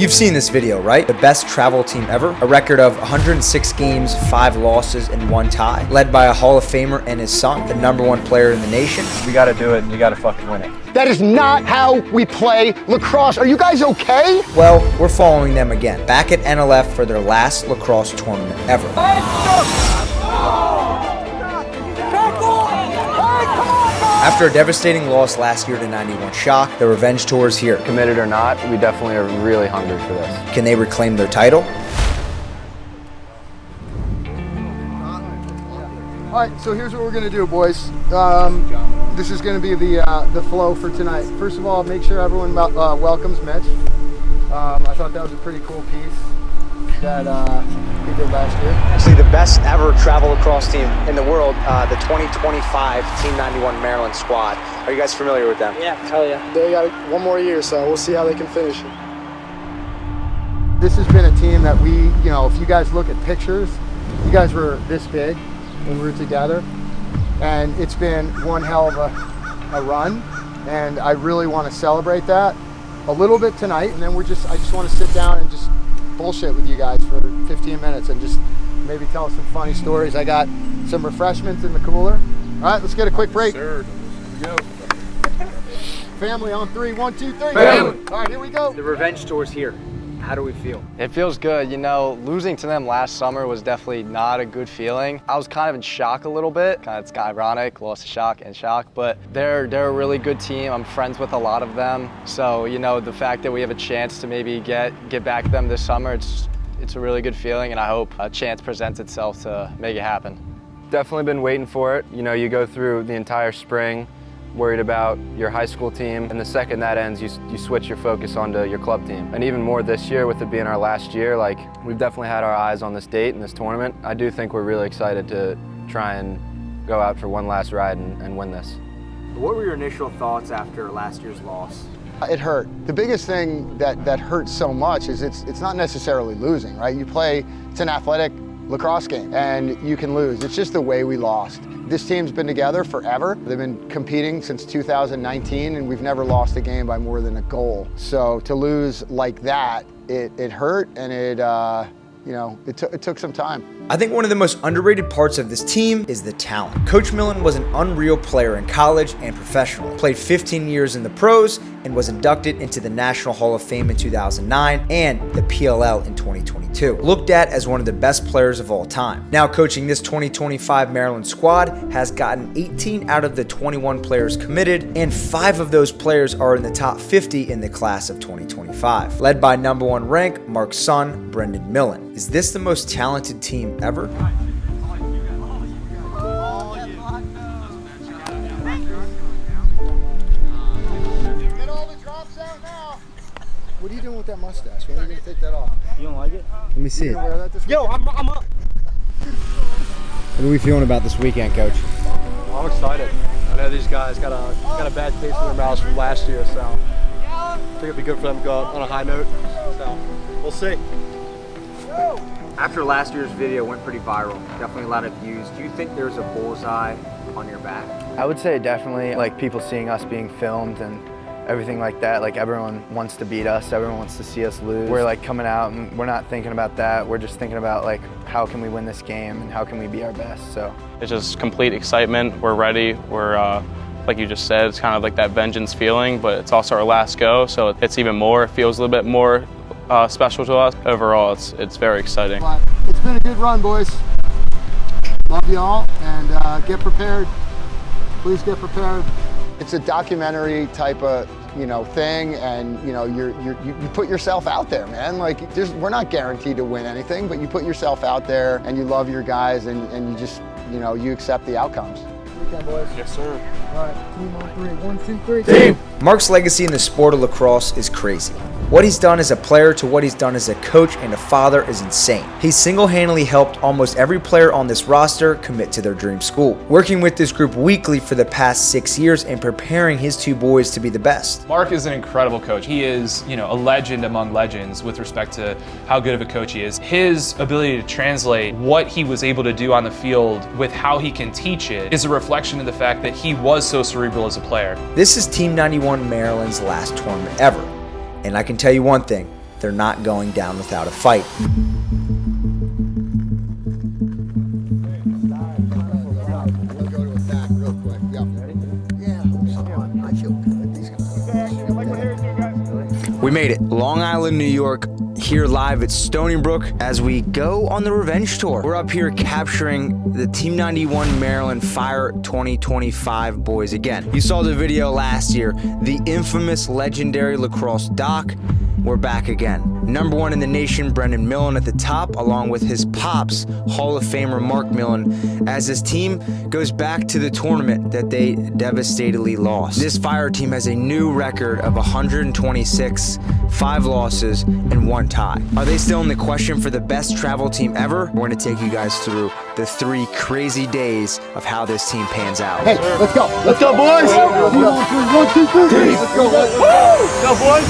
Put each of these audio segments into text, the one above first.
You've seen this video, right? The best travel team ever. A record of 106 games, 5 losses, and 1 tie. Led by a Hall of Famer and his son, the #1 player in the nation. We gotta do it, and you gotta fucking win it. That is not how we play lacrosse. Are you guys okay? Well, we're following them again, back at NLF for their last lacrosse tournament ever. After a devastating loss last year to 91 Shock, the revenge tour is here. Committed or not, we definitely are really hungry for this. Can they reclaim their title? All right, so here's what we're gonna do, boys. This is gonna be the flow for tonight. First of all, make sure everyone welcomes Mitch. I thought that was a pretty cool piece that he did last year. Actually, the best ever travel lacrosse team in the world, the 2025 Team 91 Maryland squad. Are you guys familiar with them? Yeah, hell yeah. They got one more year, so we'll see how they can finish it. This has been a team that we, if you guys look at pictures, you guys were this big when we were together, and it's been one hell of a run, and I really want to celebrate that a little bit tonight, and then I just want to sit down and just bullshit with you guys for 15 minutes and just maybe tell some funny stories. I got some refreshments in the cooler. All right, let's get a quick break. Sir, here we go. Family on 3, 1, 2, 3. Family. All right, here we go. The revenge tour's here. How do we feel? It feels good. Losing to them last summer was definitely not a good feeling. I was kind of in shock a little bit. It's ironic, lost to Shock and Shock, but they're a really good team. I'm friends with a lot of them. So, the fact that we have a chance to maybe get back to them this summer, it's a really good feeling, and I hope a chance presents itself to make it happen. Definitely been waiting for it. You go through the entire spring worried about your high school team, and the second that ends, you switch your focus onto your club team. And even more this year, with it being our last year, we've definitely had our eyes on this date and this tournament. I do think we're really excited to try and go out for one last ride and win this. What were your initial thoughts after last year's loss? It hurt. The biggest thing that hurts so much is it's not necessarily losing, right? It's an athletic lacrosse game, and you can lose. It's just the way we lost. This team's been together forever. They've been competing since 2019, and we've never lost a game by more than a goal. So to lose like that, it hurt, and it took some time. I think one of the most underrated parts of this team is the talent. Coach Millon was an unreal player in college and professional. Played 15 years in the pros and was inducted into the National Hall of Fame in 2009 and the PLL in 2022. Looked at as one of the best players of all time. Now coaching this 2025 Maryland squad, has gotten 18 out of the 21 players committed, and 5 of those players are in the top 50 in the class of 2025. Led by #1 rank, Mark's son, Brendan Millon. Is this the most talented team ever? Get all the drops out now. What are you doing with that mustache? When are you going to take that off? You don't like it? Let me see it. Wear that this Yo, I'm up. What are we feeling about this weekend, Coach? I'm excited. I know these guys got a bad taste in their mouths from last year, so I think it'd be good for them to go out on a high note. So we'll see. After last year's video went pretty viral, definitely a lot of views, do you think there's a bullseye on your back? I would say definitely, people seeing us being filmed and everything like that. Everyone wants to beat us, everyone wants to see us lose. We're coming out and we're not thinking about that. We're just thinking about how can we win this game and how can we be our best. So it's just complete excitement. We're ready. We're like you just said, it's kind of like that vengeance feeling, but it's also our last go, so it's even more. It feels a little bit more special to us. Overall, it's very exciting. It's been a good run, boys. Love you all, and get prepared. Please get prepared. It's a documentary type of thing, and you put yourself out there, man. We're not guaranteed to win anything, but you put yourself out there, and you love your guys, and you just you accept the outcomes. Weekend, boys. Yes, sir. All right, team on 3, 1, 2, 3. Team! Mark's legacy in the sport of lacrosse is crazy. What he's done as a player to what he's done as a coach and a father is insane. He single-handedly helped almost every player on this roster commit to their dream school, working with this group weekly for the past 6 years and preparing his 2 boys to be the best. Mark is an incredible coach. He is, a legend among legends with respect to how good of a coach he is. His ability to translate what he was able to do on the field with how he can teach it is a reflection of the fact that he was so cerebral as a player. This is Team 91 Maryland's last tournament ever. And I can tell you one thing, they're not going down without a fight. We made it. Long Island, New York, here live at Stony Brook as we go on the revenge tour. We're up here capturing the Team 91 Maryland Fire 2025 boys again. You saw the video last year, the infamous legendary lacrosse doc. We're back again. #1 in the nation, Brendan Millon at the top, along with his pops, Hall of Famer Mark Millon, as his team goes back to the tournament that they devastatedly lost. This Fire team has a new record of 126, 5 losses, and 1 tie. Are they still in the question for the best travel team ever? We're gonna take you guys through the 3 crazy days of how this team pans out. Hey, let's go. Let's go, boys. Let's go. 1, 2, 3. Let's go. Let's go, boys.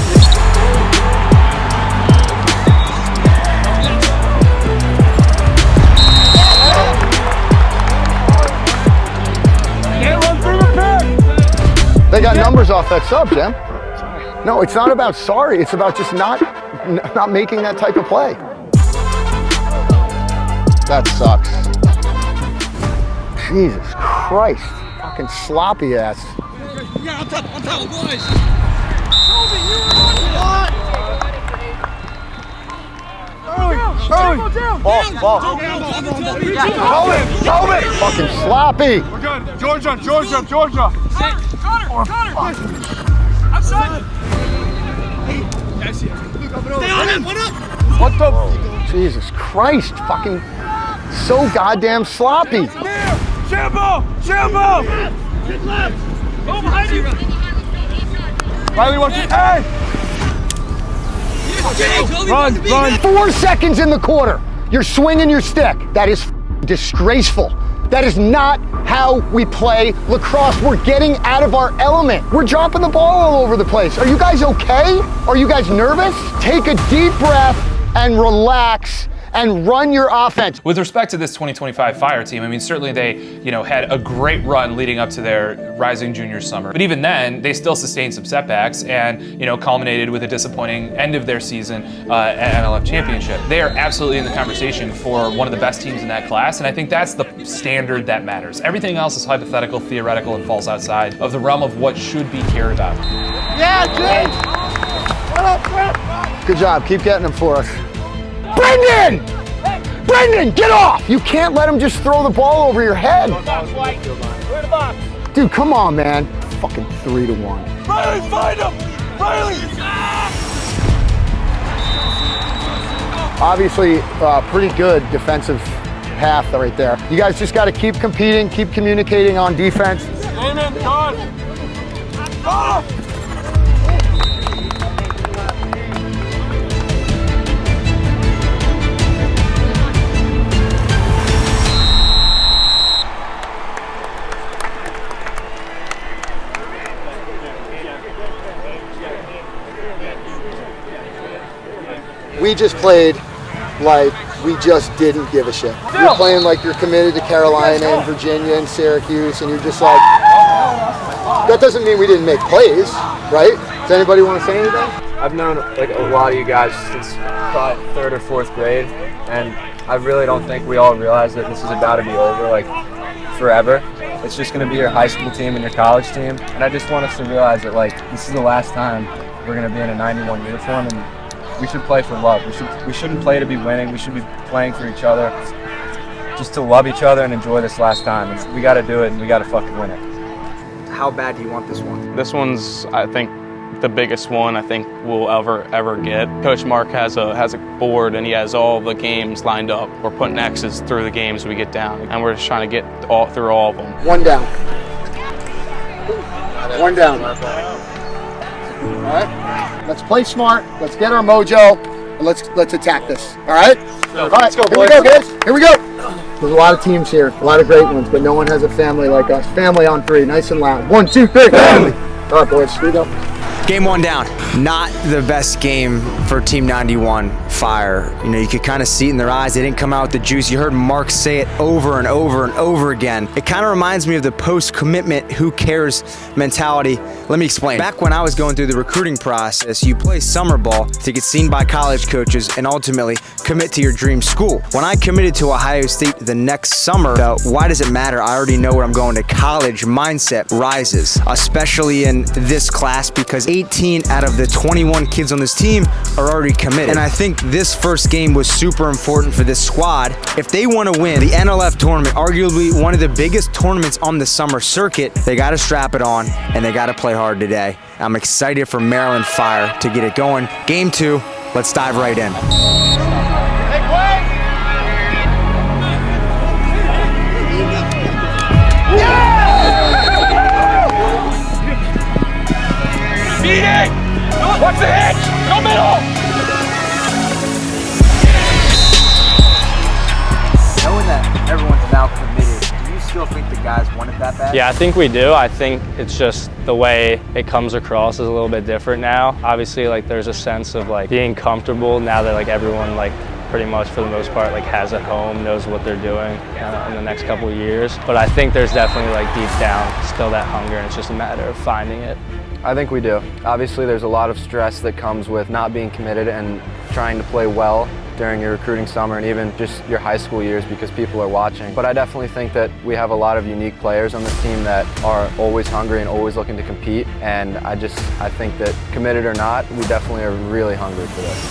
They got numbers off that sub, Jim. No, it's not about sorry. It's about just not making that type of play. That sucks. Jesus Christ. Fucking sloppy ass. Yeah, on top, boys. Ball. Hold it. Fucking sloppy. We're good. Georgia. Connor. Outside. Stay on him. What up? What the? Jesus Christ. Fucking so goddamn sloppy. Shambo. Get left. Go behind you. Riley, watch it. Hey. Run. 4 seconds in the quarter. You're swinging your stick. That is disgraceful. That is not how we play lacrosse. We're getting out of our element. We're dropping the ball all over the place. Are you guys okay? Are you guys nervous? Take a deep breath and relax and run your offense. With respect to this 2025 Fire team, I mean, certainly they, had a great run leading up to their rising junior summer. But even then, they still sustained some setbacks and, culminated with a disappointing end of their season at NLF Championship. They are absolutely in the conversation for one of the best teams in that class, and I think that's the standard that matters. Everything else is hypothetical, theoretical, and falls outside of the realm of what should be cared about. Yeah, James! What up, Brett? Good job. Keep getting them for us. Brendan, get off! You can't let him just throw the ball over your head. Where the box? Dude, come on, man. Fucking 3-1. Riley, find him! Riley! Obviously, pretty good defensive half right there. You guys just got to keep competing, keep communicating on defense. Amen, God! Ah! We just played like we just didn't give a shit. You're playing like you're committed to Carolina and Virginia and Syracuse, and you're just like, that doesn't mean we didn't make plays, right? Does anybody want to say anything? I've known a lot of you guys since probably 3rd or 4th grade, and I really don't think we all realize that this is about to be over forever. It's just going to be your high school team and your college team, and I just want us to realize that this is the last time we're going to be in a 91 uniform, and we should play for love. We shouldn't play to be winning. We should be playing for each other, just to love each other and enjoy this last time. We got to do it, and we got to fucking win it. How bad do you want this one? This one's, I think, the biggest one I think we'll ever get. Coach Mark has a board, and he has all the games lined up. We're putting X's through the games we get down, and we're just trying to get through all of them. One down. One down. All right, let's play smart. Let's get our mojo, and let's attack this. All right. All right. Let's go, boys. Here we go, guys. Here we go. There's a lot of teams here, a lot of great ones, but no one has a family like us. Family on 3, nice and loud. 1, 2, 3. Family. All right, boys. Here we go. Game 1 down. Not the best game for Team 91 Fire. You know, you could kind of see it in their eyes. They didn't come out with the juice. You heard Mark say it over and over and over again. It kind of reminds me of the post-commitment, who cares mentality. Let me explain. Back when I was going through the recruiting process, you play summer ball to get seen by college coaches and ultimately commit to your dream school. When I committed to Ohio State the next summer, why does it matter? I already know where I'm going to college. Mindset rises, especially in this class, because 18 out of the 21 kids on this team are already committed. And I think this first game was super important for this squad. If they want to win the NLF tournament, arguably one of the biggest tournaments on the summer circuit, they got to strap it on and they got to play hard today. I'm excited for Maryland Fire to get it going. Game 2, let's dive right in. Beat it! What's the hitch? Go middle! Knowing that everyone's now committed, do you still think the guys want it that bad? Yeah, I think we do. I think it's just the way it comes across is a little bit different now. Obviously, like, there's a sense of like being comfortable now that like everyone like pretty much for the most part like has a home, knows what they're doing in the next couple of years. But I think there's definitely like deep down still that hunger, and it's just a matter of finding it. I think we do. Obviously, there's a lot of stress that comes with not being committed and trying to play well during your recruiting summer and even just your high school years because people are watching. But I definitely think that we have a lot of unique players on this team that are always hungry and always looking to compete. And I think that committed or not, we definitely are really hungry for this.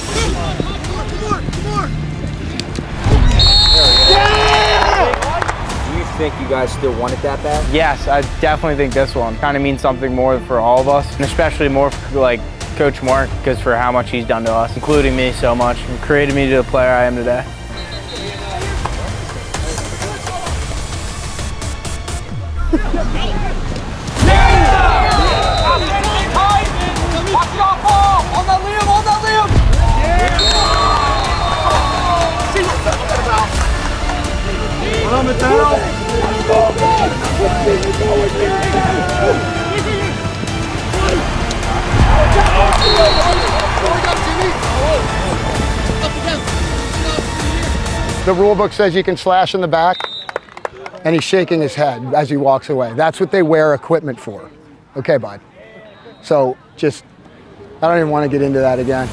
Do you think you guys still want it that bad? Yes, I definitely think this one kind of means something more for all of us, and especially more for like Coach Mark, because for how much he's done to us, including me so much, and created me to the player I am today. The rule book says you can slash in the back, and he's shaking his head as he walks away. That's what they wear equipment for. Okay, bud. So just, I don't even want to get into that again.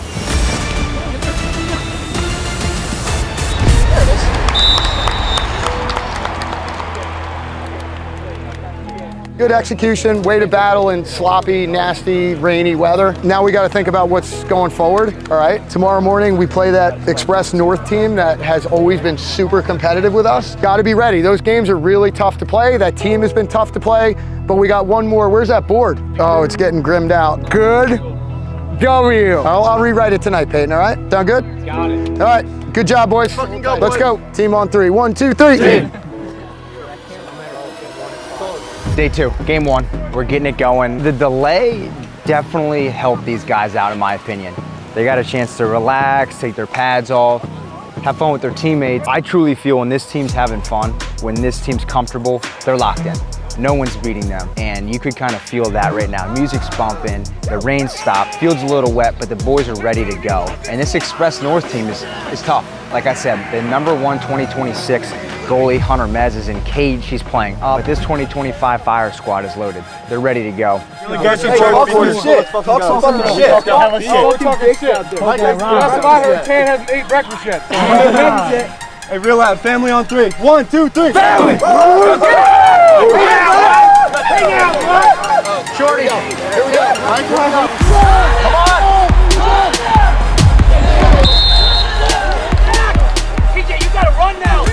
Good execution, way to battle in sloppy, nasty, rainy weather. Now we got to think about what's going forward, all right? Tomorrow morning we play that Express North team that has always been super competitive with us. Got to be ready. Those games are really tough to play. That team has been tough to play, but we got one more. Where's that board? Oh, it's getting grimmed out. Good W. I'll rewrite it tonight, Peyton, all right? Sound good? Got it. All right, good job, boys. Let's go. Team on 3. 1, 2, 3. Day 2, game 1, we're getting it going. The delay definitely helped these guys out, in my opinion. They got a chance to relax, take their pads off, have fun with their teammates. I truly feel when this team's having fun, when this team's comfortable, they're locked in. No one's beating them, and you could kind of feel that right now. Music's bumping, the rain stopped, field's a little wet, but the boys are ready to go. And this Express North team is tough. Like I said, the #1 2026 goalie, Hunter Mez, is in cage. He's playing up. But this 2025 Fire squad is loaded. They're ready to go. Talk some shit. Talk some fucking shit. Talking shit. Last time I heard, Tan hasn't ate breakfast yet. Hey, real loud. Family on 3. 1, 2, 3. Family! Shorty, here we go. Come on! TJ, you gotta run now!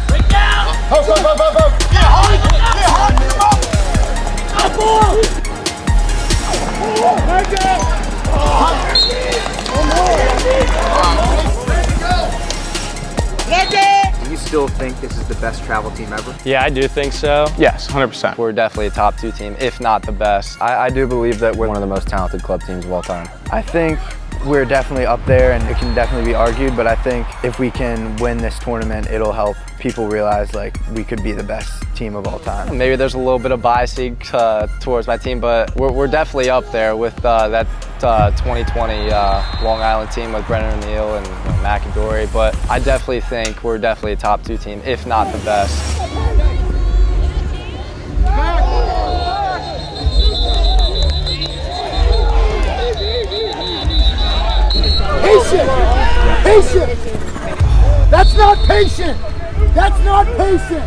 Break down! Ho. Yeah, Do you still think this is the best travel team ever? Yeah, I do think so. Yes, 100%. We're definitely a top 2 team, if not the best. I do believe that we're one of the most talented club teams of all time. I think we're definitely up there, and it can definitely be argued, but I think if we can win this tournament, it'll help people realize like we could be the best team of all time. Maybe there's a little bit of biasing towards my team, but we're definitely up there with that 2020 Long Island team with Brendan Millon and McAdory. But I definitely think we're definitely a top 2 team, if not the best. Patient! Patient! That's not patient! That's not patient!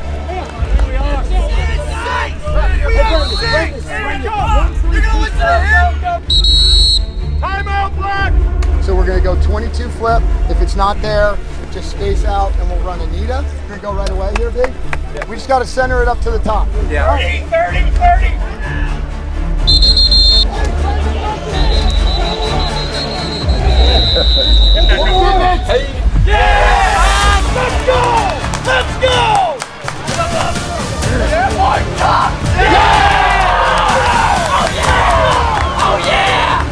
Timeout, Black! So we're gonna go 22 flip. If it's not there, just space out and we'll run Anita. We're gonna go right away here, Big. Yeah. We just gotta center it up to the top. Yeah. 30, 30! Yeah! Let's go! Let's go! Yeah, boy! Yeah! Oh yeah! Oh yeah!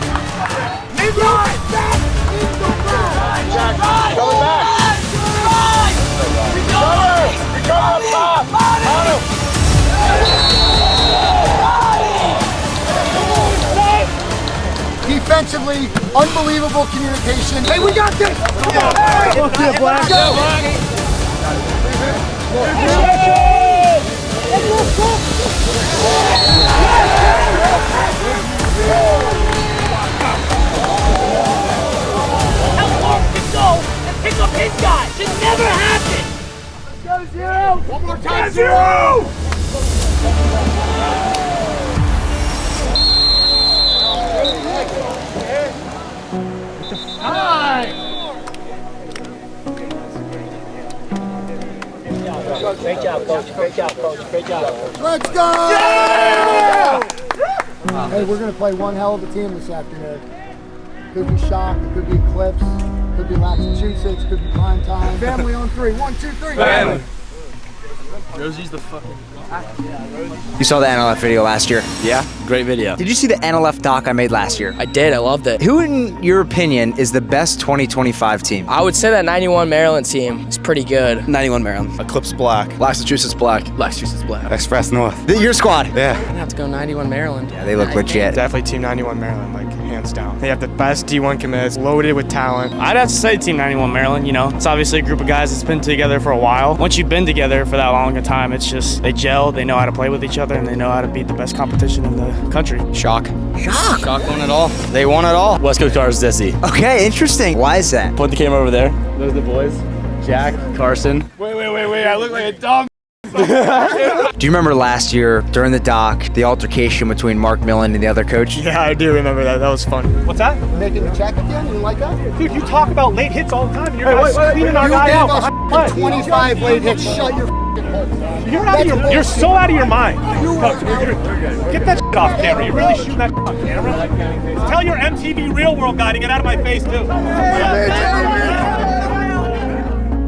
In the right! Back! In the right! Jack, coming back! Right! Recover up top! Defensively, unbelievable communication. Hey, we got this! Let's go, Black! Go! How Mark can go and pick up his guy. It never happened. Let's go, 0. One more time, 0. Great job, Coach. Great job, Coach. Great job. Let's go! Yeah! Hey, we're gonna play one hell of a team this afternoon. Could be Shock, it could be Eclipse, could be Massachusetts, could be Prime Time. Family on 3. 1, 2, 3. Family. Rosie's the fucking... You saw the NLF video last year. Yeah, great video. Did you see the NLF doc I made last year? I did, I loved it. Who, in your opinion, is the best 2025 team? I would say that 91 Maryland team is pretty good. 91 Maryland. Eclipse Black. Massachusetts Black. Massachusetts Black. Express North. Your squad. Yeah. I'm gonna have to go 91 Maryland. Yeah, they look legit. Definitely Team 91 Maryland, like hands down. They have the best D1 commits, loaded with talent. I'd have to say Team 91 Maryland, you know. It's obviously a group of guys that's been together for a while. Once you've been together for that long a time, it's just, they gel, they know how to play with each other, and they know how to beat the best competition in the country. Shock. Shock. Shock won it all. They won it all. West Coast Cars Desi. Okay, interesting. Why is that? Point the camera over there. Those are the boys. Jack, Carson. Wait. I look like a dumb. Do you remember last year during the doc, the altercation between Mark Millon and the other coach? Yeah, I do remember that. That was fun. What's that? Making the check again? You like that? Dude, you talk about late hits all the time. You're cleaning our guy out. Us 25 late hits. Shut your hole. You're so out of your mind. Coach, get that off camera. You're really shooting that on camera. Tell your MTV Real World guy to get out of my face too.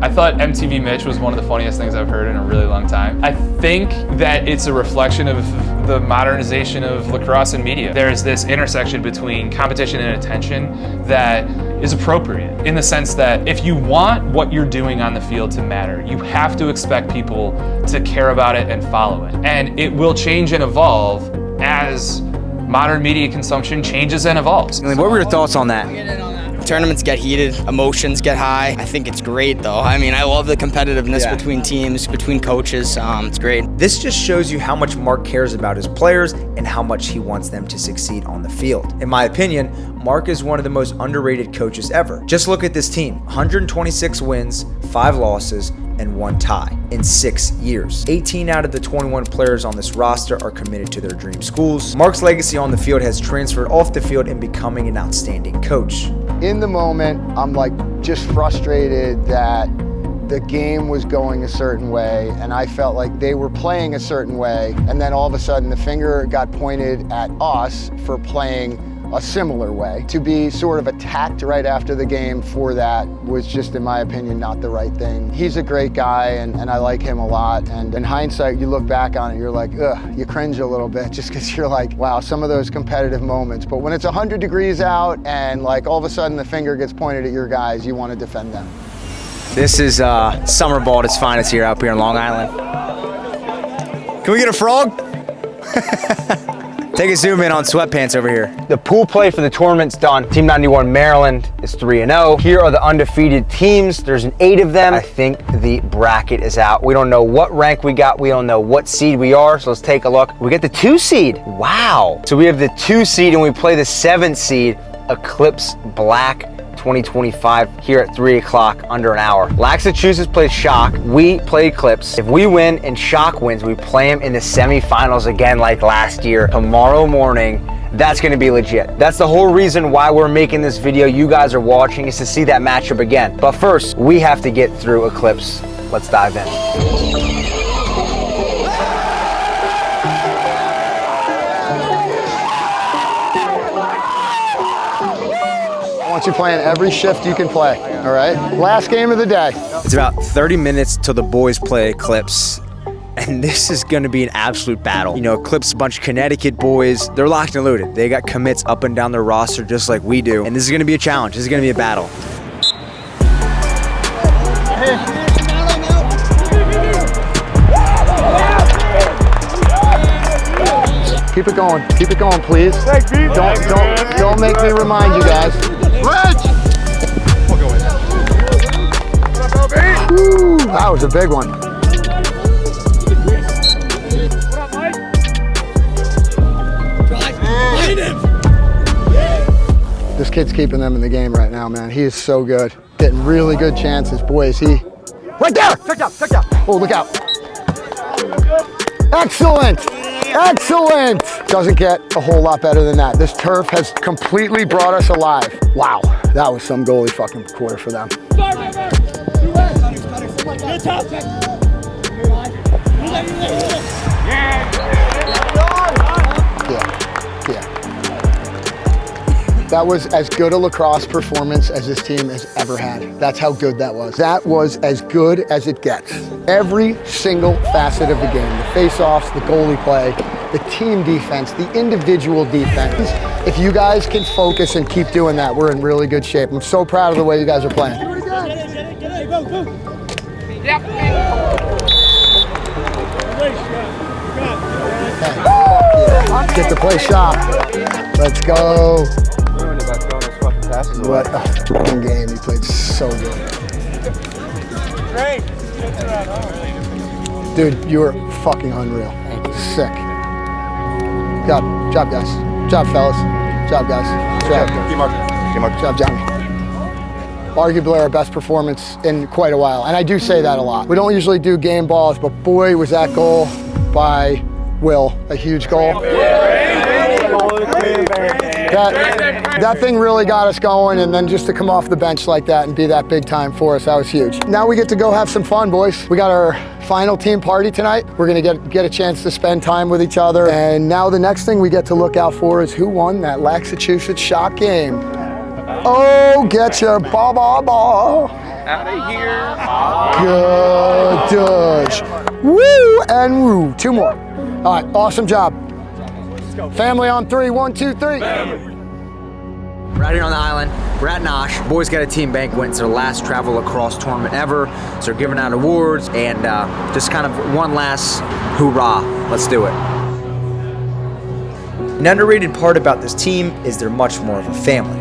I thought MTV Mitch was one of the funniest things I've heard in a really long time. I think that it's a reflection of the modernization of lacrosse and media. There's this intersection between competition and attention that is appropriate in the sense that if you want what you're doing on the field to matter, you have to expect people to care about it and follow it. And it will change and evolve as modern media consumption changes and evolves. What were your thoughts on that? Tournaments get heated, emotions get high. I think it's great though. I mean, I love the competitiveness between teams, between coaches. It's great. This just shows you how much Mark cares about his players and how much he wants them to succeed on the field. In my opinion, Mark is one of the most underrated coaches ever. Just look at this team. 126 wins, 5 losses, and 1 tie in 6 years. 18 out of the 21 players on this roster are committed to their dream schools. Mark's legacy on the field has transferred off the field in becoming an outstanding coach. In the moment, I'm like just frustrated that the game was going a certain way and I felt like they were playing a certain way, and then all of a sudden the finger got pointed at us for playing a similar way. To be sort of attacked right after the game for that was just, in my opinion, not the right thing. He's a great guy and I like him a lot, and in hindsight you look back on it, you're like, ugh, you cringe a little bit just because you're like, wow, some of those competitive moments. But when it's 100 degrees out and like all of a sudden the finger gets pointed at your guys, you want to defend them. This is summer ball at its finest here up here in Long Island. Can we get a frog? Take a zoom in on sweatpants over here. The pool play for the tournament's done. Team 91 Maryland is 3-0. Here are the undefeated teams. There's 8 of them. I think the bracket is out. We don't know what rank we got. We don't know what seed we are. So let's take a look. We get the 2 seed. Wow. So we have the 2 seed and we play the 7th seed, Eclipse Black 2025 here at 3 o'clock, under an hour. Massachusetts plays Shock. We play Eclipse. If we win and Shock wins, we play them in the semifinals again like last year. Tomorrow morning, that's gonna be legit. That's the whole reason why we're making this video. You guys are watching is to see that matchup again. But first, we have to get through Eclipse. Let's dive in. I want you playing every shift you can play, all right? Last game of the day. It's about 30 minutes till the boys play Eclipse, and this is gonna be an absolute battle. You know, Eclipse is a bunch of Connecticut boys. They're locked and loaded. They got commits up and down their roster just like we do, and this is gonna be a challenge. This is gonna be a battle. Keep it going, please. Don't make me remind you guys. Rich! Woo, that was a big one. This kid's keeping them in the game right now, man. He is so good. Getting really good chances. Boy, is he. Right there! Check down. Oh, look out. Excellent! Excellent! Doesn't get a whole lot better than that. This turf has completely brought us alive. Wow, that was some goalie fucking quarter for them. Yeah. That was as good a lacrosse performance as this team has ever had. That's how good that was. That was as good as it gets. Every single facet of the game, the face-offs, the goalie play, the team defense, the individual defense. If you guys can focus and keep doing that, we're in really good shape. I'm so proud of the way you guys are playing. Get the play shot. Let's go. What a fucking game. He played so good. Dude, you were fucking unreal. Sick. Job, guys. Job, fellas. Job, guys. Job, Johnny. Arguably our best performance in quite a while, and I do say that a lot. We don't usually do game balls, but boy, was that goal by Will a huge goal. That thing really got us going, and then just to come off the bench like that and be that big time for us, that was huge. Now we get to go have some fun, boys. We got our final team party tonight. We're gonna get a chance to spend time with each other, and now the next thing we get to look out for is who won that Massachusetts Shock game. Oh, get your ball. Out of here. Good dish. Woo and woo. 2 more. All right, awesome job. Family on 3, 1, 2, 3. We're out here on the island. We're at Nosh. Boys got a team banquet. It's their last travel lacrosse tournament ever. So they're giving out awards and just kind of one last hoorah. Let's do it. An underrated part about this team is they're much more of a family.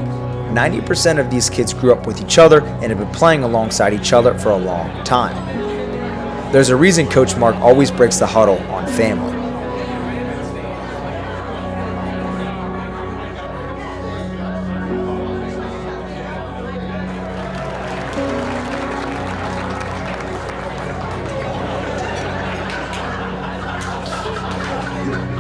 90% of these kids grew up with each other and have been playing alongside each other for a long time. There's a reason Coach Mark always breaks the huddle on family.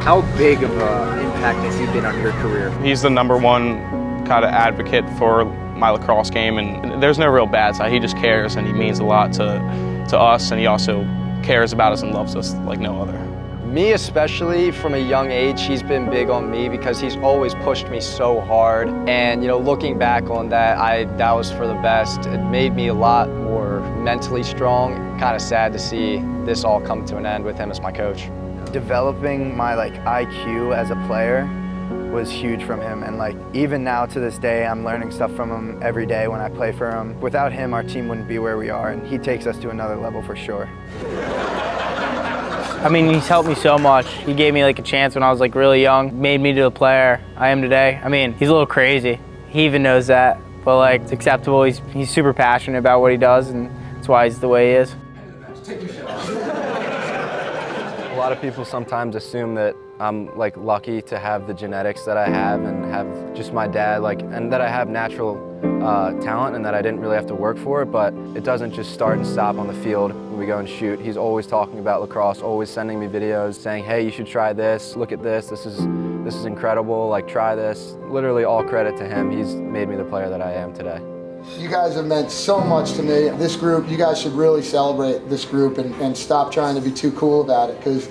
How big of an impact has he been on your career? He's the #1 kind of advocate for my lacrosse game, and there's no real bad side. He just cares, and he means a lot to us, and he also cares about us and loves us like no other. Me especially, from a young age, he's been big on me because he's always pushed me so hard. And looking back on that, that was for the best. It made me a lot more mentally strong. Kind of sad to see this all come to an end with him as my coach. Developing my IQ as a player was huge from him. And like, even now to this day, I'm learning stuff from him every day when I play for him. Without him, our team wouldn't be where we are, and he takes us to another level for sure. I mean, he's helped me so much. He gave me like a chance when I was like really young, made me to the player I am today. I mean, he's a little crazy. He even knows that, but like, it's acceptable. He's super passionate about what he does, and that's why he's the way he is. A lot of people sometimes assume that I'm like lucky to have the genetics that I have and have just my dad, and that I have natural talent and that I didn't really have to work for it, but it doesn't just start and stop on the field when we go and shoot. He's always talking about lacrosse, always sending me videos saying, hey, you should try this, look at this, this is incredible, like try this. Literally all credit to him. He's made me the player that I am today. You guys have meant so much to me. This group, you guys should really celebrate this group and stop trying to be too cool about it, because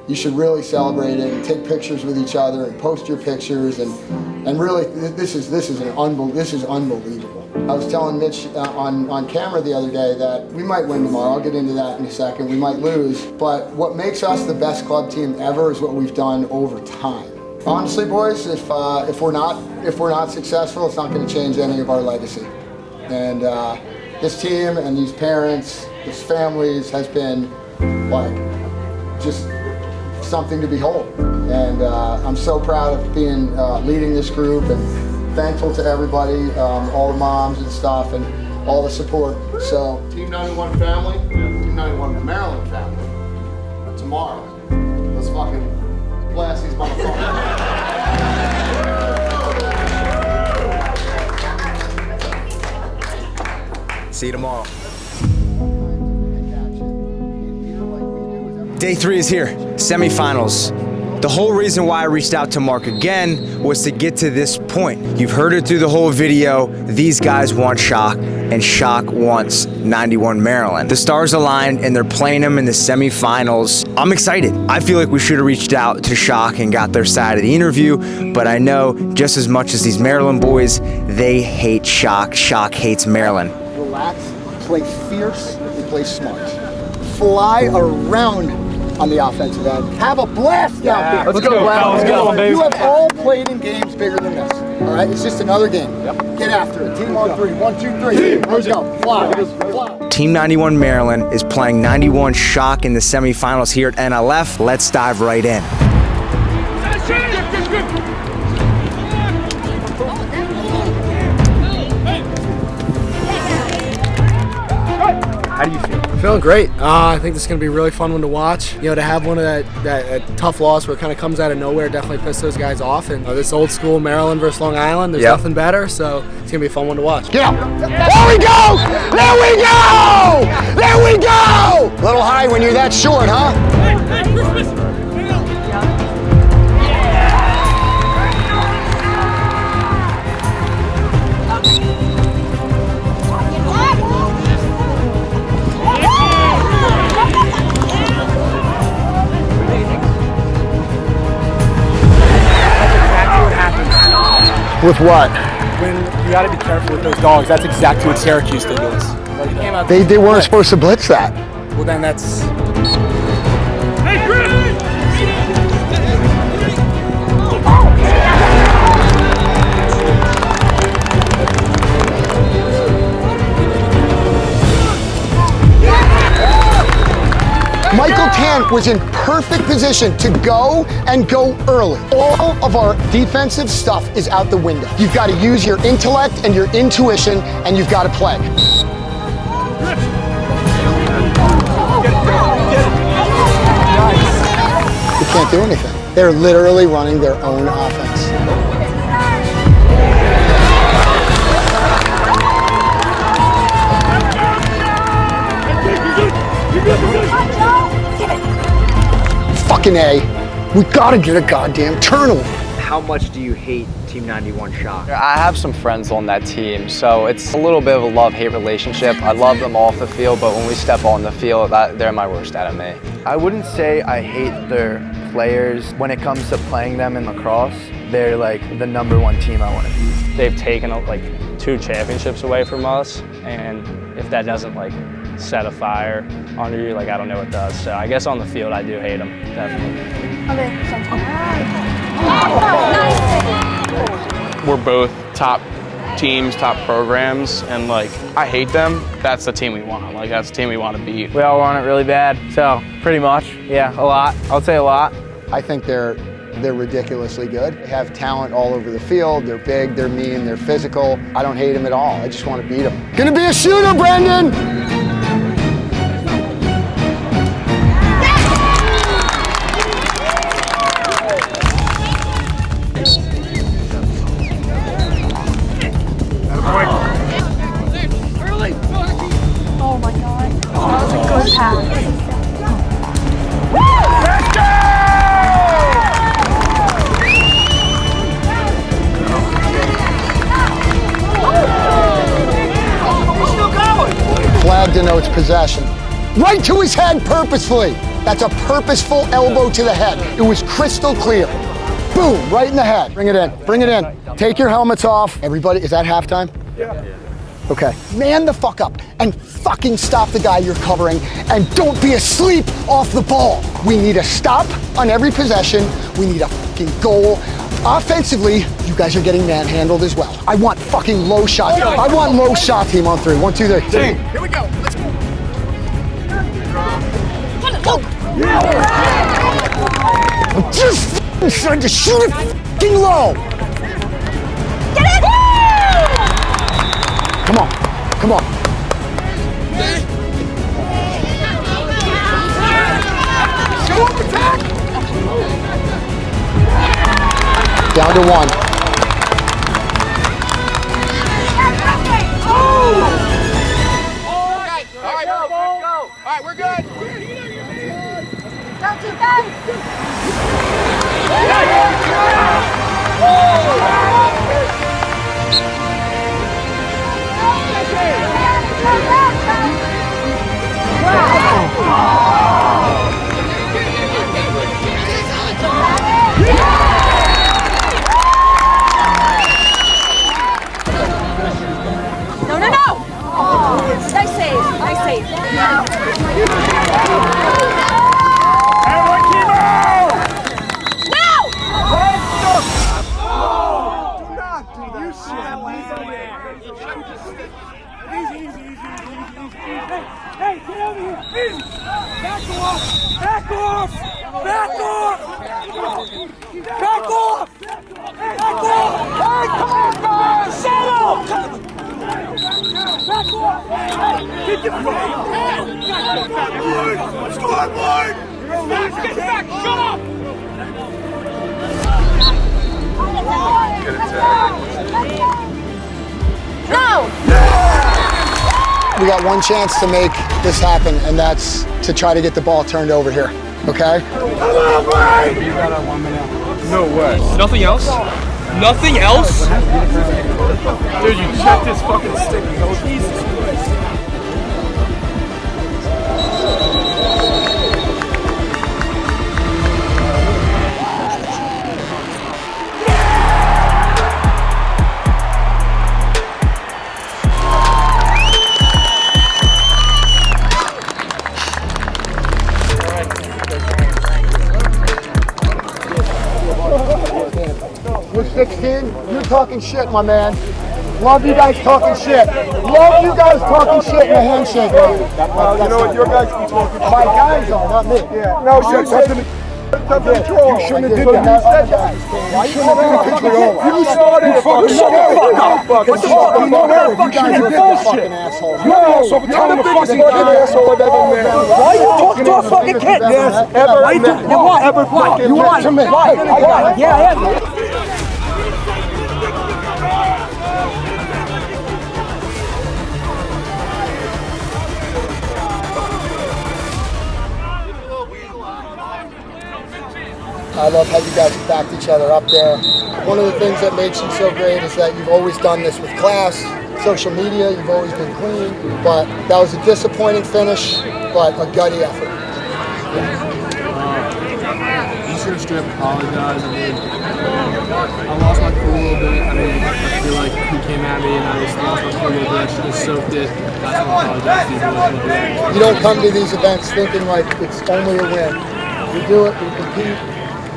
you should really celebrate it and take pictures with each other and post your pictures, and really, this is unbelievable. I was telling Mitch on camera the other day that we might win tomorrow. I'll get into that in a second. We might lose, but what makes us the best club team ever is what we've done over time. Honestly, boys, if we're not successful, it's not going to change any of our legacy. And this team and these parents, this families has been like just something to behold. And I'm so proud of being leading this group, and thankful to everybody, all the moms and stuff, and all the support. So Team 91 family, Team 91 Maryland family. Tomorrow, let's fucking blast these motherfuckers. See you tomorrow. Day 3 is here, semifinals. The whole reason why I reached out to Mark again was to get to this point. You've heard it through the whole video. These guys want Shock, and Shock wants 91 Maryland. The stars aligned, and they're playing them in the semifinals. I'm excited. I feel like we should have reached out to Shock and got their side of the interview, but I know just as much as these Maryland boys, they hate Shock. Shock hates Maryland. Relax, play fierce, and play smart. Fly around on the offensive end. Have a blast out there. Let's go, let's go, baby. You have all played in games bigger than this. All right, it's just another game. Get after it. Team on 3. 1, 2, 3. Let's go. Fly. Fly. Team 91 Maryland is playing 91 Shock in the semifinals here at NLF. Let's dive right in. How do you feel? Feeling great. I think this is going to be a really fun one to watch. You know, to have one of that tough loss where it kind of comes out of nowhere definitely pissed those guys off. And this old school Maryland versus Long Island, there's nothing better. So it's going to be a fun one to watch. Get out. There we go! There we go! There we go! A little high when you're that short, huh? With what? When you got to be careful with those dogs. That's exactly what Syracuse did to us. They weren't supposed to blitz that. Well, then that's... Hey, Chris! Michael Tan was in perfect position to go and go early. All of our defensive stuff is out the window. You've got to use your intellect and your intuition, and you've got to play. You can't do anything. They're literally running their own offense. Fucking A. We gotta get a goddamn turnover. How much do you hate Team 91 Shock? I have some friends on that team, so it's a little bit of a love-hate relationship. I love them off the field, but when we step on the field, they're my worst enemy. I wouldn't say I hate their players. When it comes to playing them in lacrosse, they're like the #1 team I want to be. They've taken like 2 championships away from us, and if that doesn't like set a fire under you, like I don't know what does. So I guess on the field I do hate them, definitely. We're both top teams, top programs, and like I hate them. That's the team we want. Like that's the team we want to beat. We all want it really bad. So pretty much, yeah, a lot. I would say a lot. I think they're ridiculously good. They have talent all over the field. They're big, they're mean, they're physical. I don't hate them at all. I just want to beat them. Gonna be a shooter, Brendan! Oh my God. That was a good pass. Flag denotes possession. Right to his head purposefully. That's a purposeful elbow to the head. It was crystal clear. Boom, right in the head. Bring it in, bring it in. Take your helmets off. Everybody, is that halftime? Yeah. Okay, man the fuck up and fucking stop the guy you're covering and don't be asleep off the ball. We need a stop on every possession. We need a fucking goal. Offensively, you guys are getting manhandled as well. I want fucking low shot. I want low shot team on three. 1, 2, 3. Here we go. Let's go. I'm just trying to shoot it fucking low. Get it! Come on, come on. Down to 1. All right, go. All right, we're good. Go, defense. No. Nice save. Nice save. Hey, get over here! Easy! Back off! Back off! Back off! Back off! Back off! Hey, come on, guys! Settle! Back off! Get your feet! Scoreboard! Get back! Shut up! No! We got one chance to make this happen, and that's to try to get the ball turned over here. Okay? Come on, Brian! You got a 1 minute. No way. Nothing else? Nothing else? Dude, you checked his fucking stick. Jesus Christ. We're 16. You're talking shit, my man. Love you guys talking shit. Love you guys talking shit in a handshake. You know what? Your guys be talking shit. My guys are, not me. Yeah. No, shit. You shouldn't have did that. You shouldn't have been a control. You started it. Shut the fuck up. What the fuck? You know that? You guys are bullshit. You're the asshole for telling the fucking kid asshole I've ever met. Why you talking to a fucking kid? Yes, ever met. You what? Ever fucking met. Why? Yeah, I am. I love how you guys have backed each other up there. One of the things that makes you so great is that you've always done this with class, social media, you've always been clean, but that was a disappointing finish, but a gutty effort. You should have straight up apologized. I mean, I lost my cool a little bit. I mean, I feel like he came at me and I just lost my cool a little bit. I should have soaked it. I apologize to you. You don't come to these events thinking like it's only a win. We do it, we compete,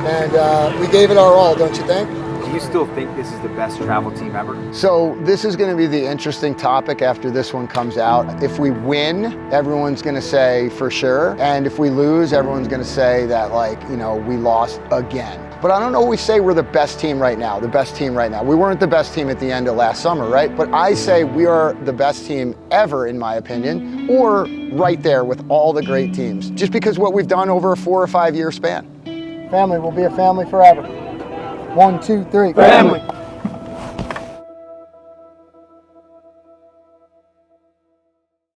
And we gave it our all, don't you think? Do you still think this is the best travel team ever? So this is going to be the interesting topic after this one comes out. If we win, everyone's going to say for sure. And if we lose, everyone's going to say that, like, you know, we lost again. But I don't always say we're the best team right now, the best team right now. We weren't the best team at the end of last summer, right? But I say we are the best team ever, in my opinion, or right there with all the great teams, just because what we've done over a 4 or 5 year span. Family will be a family forever. 1, 2, 3. Family.